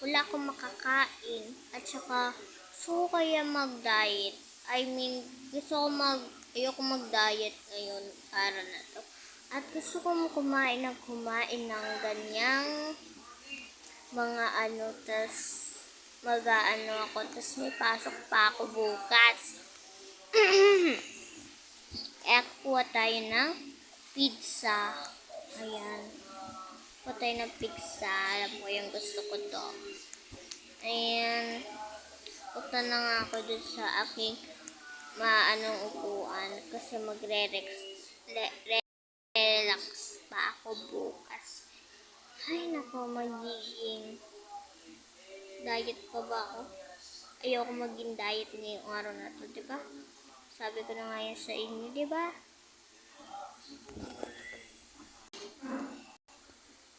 wala akong makakain. At saka, gusto ko kaya mag-diet. Ayoko mag-diet ngayon, para na to. At gusto ko kumain ng ganyang mga tas ako, tas may pasok pa ako bukas. Kaya kuha tayo ng pizza. Ayan. Kuha tayo ng pizza. Alam ko yung gusto ko to. Ayan. Punta na nga ako dun sa aking upuan. Kasi relax pa ako bukas. Ay, nako, magiging diet pa ba ako? Ayoko maging diet ngayong araw na to, diba? Sabi ko na nga yan sa inyo, diba?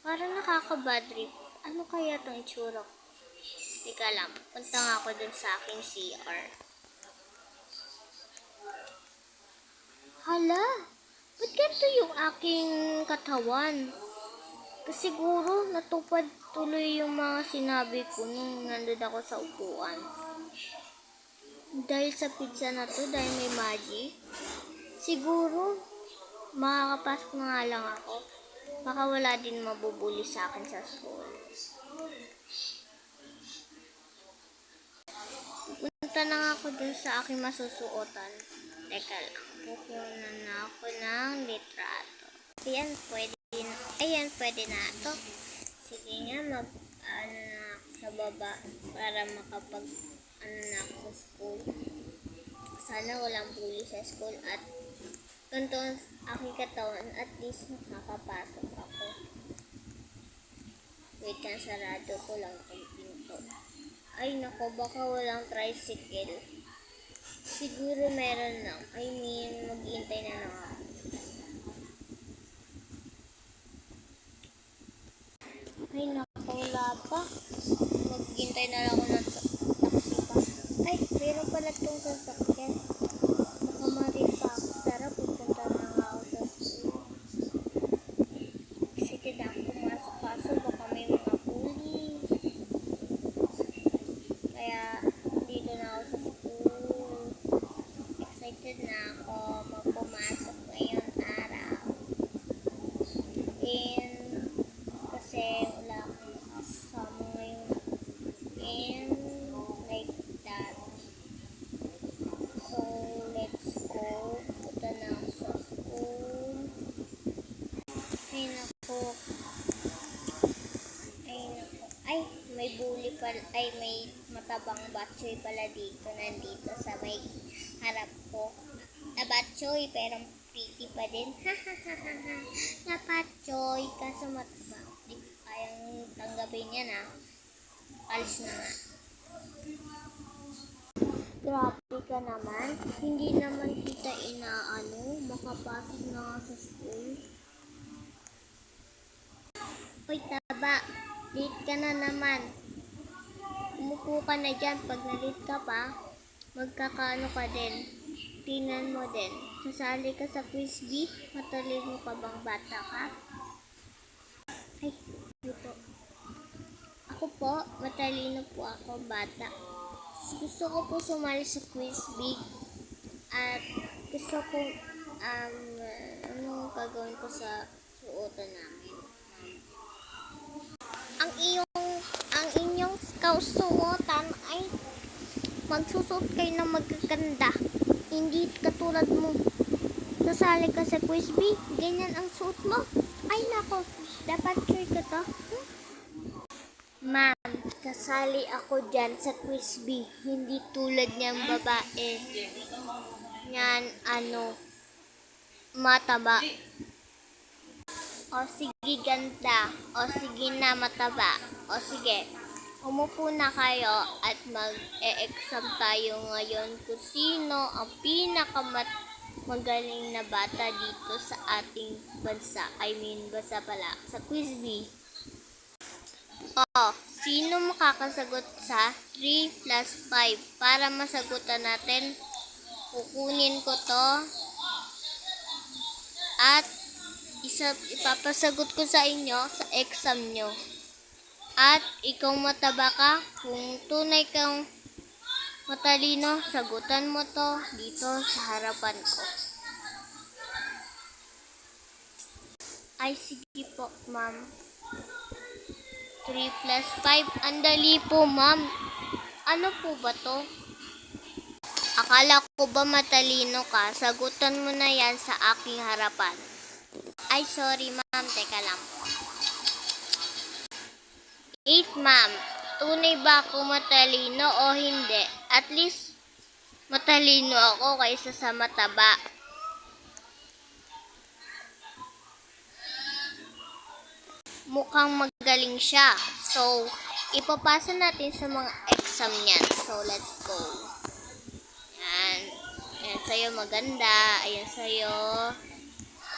Parang nakaka-bad trip. Ano kaya tong itsura ko? Teka lang, punta nga ako dun sa aking CR. Hala, ba't ganito yung aking katawan? Kasi siguro natupad tuloy yung mga sinabi ko nung nandun ako sa upuan. Dahil sa pizza na to, dahil may magic, siguro makakapasok na nga lang ako. Baka wala din mabubuli sa akin sa school. Punta na nga ako dun sa aking masusuotan. Teka lang, kukuha na ako ng litrato. Ayan, pwede na ito. Sige nga, na ako sa baba para na ako sa school. Sana walang bully sa school at ganito ang aking katawan, at least nakakapasok ako. Wait lang, sarado ko lang itong pinto. Ay nako, baka walang tricycle. Siguro meron lang. Maghihintay na lang ako. Ay nako, wala pa. Maghihintay na lang ako ng taxi pa. Ay, meron pala itong sasakyan. Nakamarin pa ako. Tara, pupunta na nga ako sa school. Excited ako pumasok, kaso baka may mga bully. Kaya, dito na ako sa school. Excited na ako magpumasok ngayon araw. Kasi wala akong kasama ngayon. Like that. So, let's go. Punta na ako sa school. Ay, nako. Ay, may bully pala. Ay, may matabang batchoy pala dito. Nandito sa may harap ko. Na batchoy, pero pretty pa din. Na batchoy. Kaso matabang. Hindi ko kayang tanggapin yan, ha. Alis na nga. Grabe ka naman. Hindi naman kita makapasok na nga sa school. Hoy, taba. Late ka na naman. Umupo ka na dyan. Pag na-late ka pa, magkakaano ka din. Tingnan mo din. Sasali ka sa quiz bee? Matalino ka bang bata ka? Ay, ito. Ako po, matalino po ako bata. Gusto ko po sumali sa quiz bee. At gusto ko, anong gagawin ko sa suotan namin? Ang inyong kausuotan ay magsusot kayo ng magaganda. Hindi katulad mo. Sasali ka sa quiz bee, ganyan ang suot mo. Ay nako, dapat sure ka to. Ma'am, kasali ako dyan sa quiz bee. Hindi tulad niyang babae. Yan, mataba. O sige, ganda. O sige na, mataba. O sige, umupo na kayo at mag-e-exam tayo ngayon kung sino ang pinakamagaling na bata dito sa ating bansa. Bansa pala, sa quiz bee. O, sino makakasagot sa 3 plus 5? Para masagutan natin, kukunin ko to at ipapasagot ko sa inyo sa exam nyo. At ikaw mataba ka, kung tunay kang matalino, sagutan mo to dito sa harapan ko. Ay, sige po, ma'am. 3 plus 5, andali po, ma'am. Ano po ba to? Akala ko ba matalino ka? Sagutan mo na yan sa aking harapan. Ay, sorry, ma'am. Teka lang po. 8, ma'am. Tunay ba ako matalino o hindi? At least, matalino ako kaysa sa mataba. Mukhang magaling siya. So, ipapasa natin sa mga exam niyan. So, let's go. Yan. Ayan sa'yo maganda. Ayan sa'yo.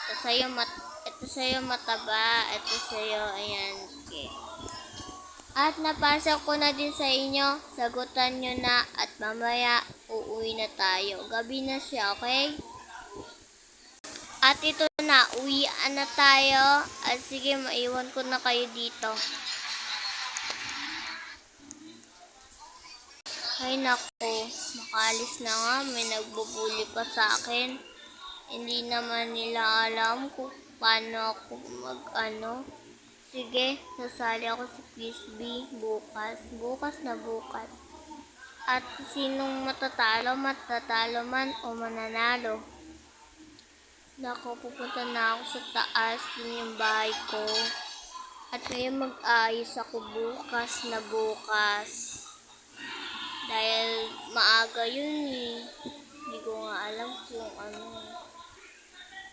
Ito sa'yo mataba. Ito sa'yo, ayan. Okay. At napasa ko na din sa inyo. Sagutan nyo na at mamaya uuwi na tayo. Gabi na siya, okay? At ito na, uwian na tayo. At sige, maiwan ko na kayo dito. Ay nako, makalis na nga. May nagbubuli pa sa akin. Hindi naman nila alam kung paano ako Sige, sasali ako sa quiz bee bukas. Bukas na bukas. At sinong matatalo man o mananalo. Nako, pupunta na ako sa taas. Dun yung bahay ko. At ngayon mag-ayos ako bukas na bukas. Dahil maaga yun eh. Hindi ko nga alam kung ano.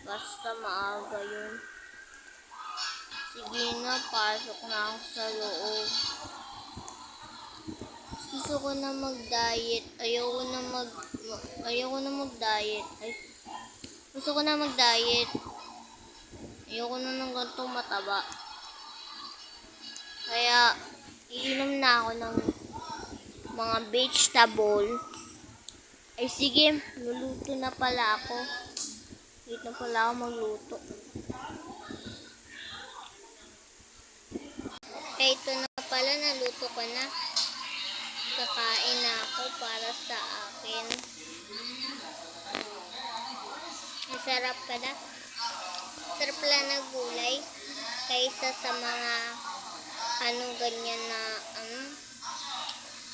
Basta maaga yun. Sige na, pasok na ako sa loob. Gusto ko na mag-diet. Ayoko na mag-diet. Gusto ko na mag-diet. Ayoko na ng gantong mataba. Kaya, iinom na ako ng mga vegetable. Ay sige, luluto na pala ako. Dito pala ako magluto. Kaya ito na pala, naluto ko na. Kakain na ako para sa akin. Masarap pala. Sarap pala na gulay. Kaysa sa mga ganyan na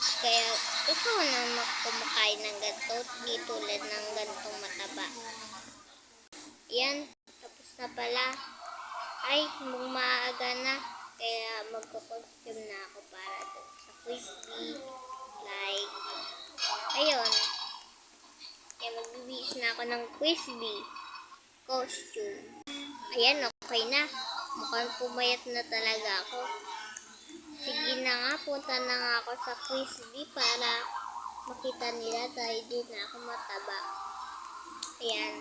Kaya gusto ko na kumakain ng ganito. Di tulad ng gantong mataba. Yan. Tapos na pala. Ay, maaga na. Kaya magko-costume na ako para sa quiz bee. Like, ayun. Kaya magbibihis na ako ng quiz bee costume. Ayan, okay na. Mukhang pumayat na talaga ako. Sige na nga, punta na nga ako sa quiz bee para makita nila dahil din na ako mataba. Ayan.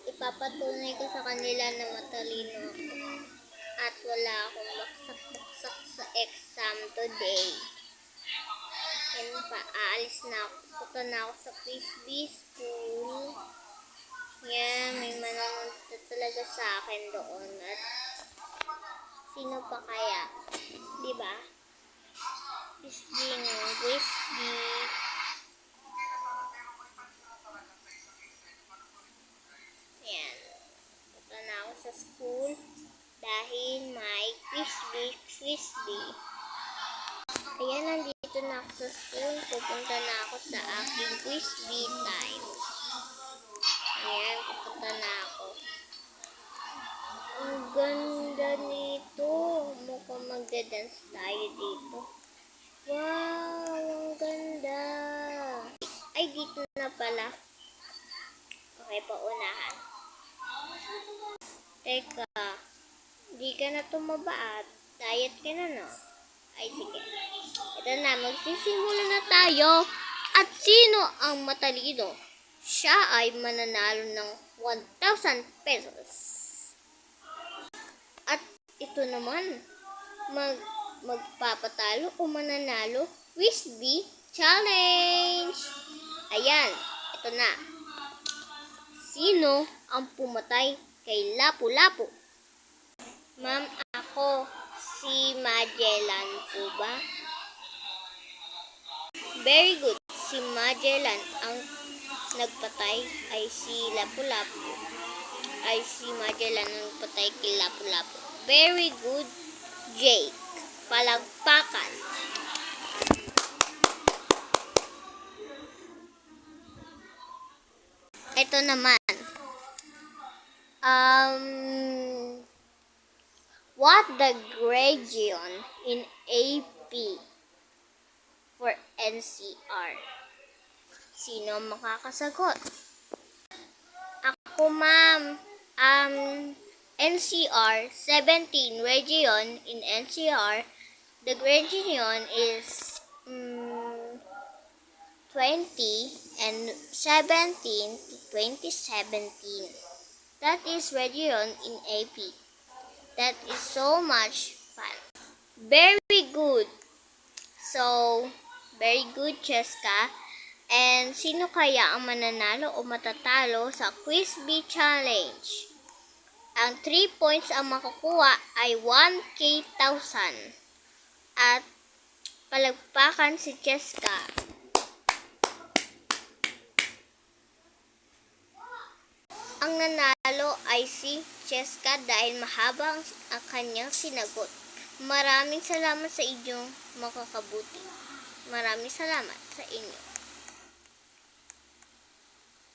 Ipapatunay ko sa kanila na matalino ako. At wala akong baksak-baksak sa exam today. Yan pa, aalis na ako. Punta na ako sa quiz bee school. Yan, may manonood talaga sa akin doon. At sino pa kaya? Diba? Quiz bee. Yan. Punta na ako sa school. Dahil may quiz bee. Ayan, nandito na ako sa school. Pupunta na ako sa aking quiz bee time. Ayan, pupunta na ako. Ang ganda nito. Mukhang magda-dance tayo dito. Wow, ang ganda. Ay, dito na pala. Okay, paunahan. Teka. Di ka na tumaba at diet ka na, no? Ay, sige. Ito na, magsisimula na tayo. At sino ang matalino? Siya ay mananalo ng 1,000 pesos. At ito naman, magpapatalo o mananalo quiz bee challenge. Ayan, ito na. Sino ang pumatay kay Lapu-Lapu? Ma'am, ako. Si Magellan po ba? Very good. Si Magellan ang nagpatay ay si Lapu-Lapu. Si Magellan ang nagpatay kay Lapu-Lapu. Very good, Jake. Palagpakan. Ito naman. What the region in AP for NCR? Sino makakasagot? Ako, ma'am. NCR, 17 region in NCR. The region is 20 and 17 to 2017. That is region in AP. That is so much fun. Very good. So, very good, Cheska. And sino kaya ang mananalo o matatalo sa Quiz Bee Challenge? Ang 3 points ang makukuha ay 1,000. At palagpakan si Cheska. Ang nanalo ay si Cheska dahil mahaba ang kanyang sinagot. Maraming salamat sa inyong makakabuti. Maraming salamat sa inyo.